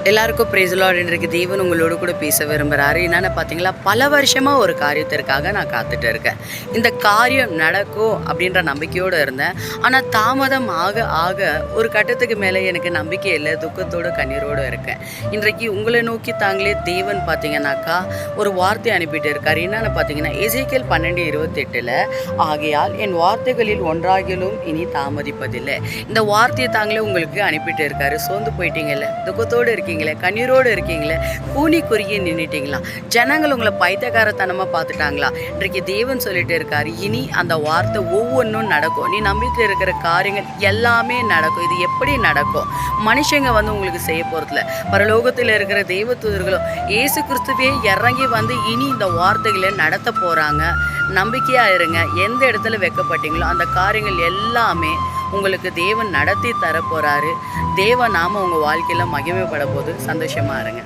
எல்லாருக்கும் price Lord. இன்றைக்கு தேவன் உங்களோடு கூட பேச விரும்புகிறாரு. என்னென்னு பார்த்தீங்களா, பல வருஷமாக ஒரு காரியத்திற்காக நான் காத்துட்டு இருக்கேன். இந்த காரியம் நடக்கும் அப்படின்ற நம்பிக்கையோடு இருந்தேன். ஆனால் தாமதம் ஆக ஆக ஒரு கட்டத்துக்கு மேலே எனக்கு நம்பிக்கை இல்லை, துக்கத்தோடு கண்ணீரோடு இருக்கேன். இன்றைக்கு உங்களை நோக்கி தாங்களே தேவன் பார்த்தீங்கன்னாக்கா ஒரு வார்த்தை அனுப்பிட்டு இருக்கார். என்னென்னு பார்த்தீங்கன்னா, எசேக்கியேல் 12:28 ஆகையால் என் வார்த்தைகளில் ஒன்றாகிலும் இனி தாமதிப்பதில்லை. இந்த வார்த்தையை தாங்களே உங்களுக்கு அனுப்பிட்டு இருக்காரு. சோர்ந்து போயிட்டீங்கல்ல, துக்கத்தோடு இருக்கீங்களே, கண்ணீரோடு இருக்கீங்களே, கூனி குறுகி நின்றுட்டீங்களா, ஜனங்கள் உங்களை பைத்தியக்காரத்தனமாக பார்த்துட்டாங்களா, இன்றைக்கு தேவன் சொல்லிட்டு இருக்காரு, இனி அந்த வார்த்தை ஒவ்வொன்றும் நடக்கும். நீ நம்பிட்டு இருக்கிற காரியங்கள் எல்லாமே நடக்கும். இது எப்படி நடக்கும்? மனுஷங்க உங்களுக்கு செய்ய போகிறதில்ல. பரலோகத்தில் இருக்கிற தெய்வதூதர்களும் இயேசு கிறிஸ்துவே இறங்கி இனி இந்த வார்த்தைகளை நடத்த போகிறாங்க. நம்பிக்கையாக இருங்க. எந்த இடத்துல வைக்கப்பட்டீங்களோ அந்த காரியங்கள் எல்லாமே உங்களுக்கு தேவன் நடத்தி தர போகிறாரு. தேவ நாம உங்கள் வாழ்க்கையில் மகிமைப்பட போது சந்தோஷமாக இருங்க.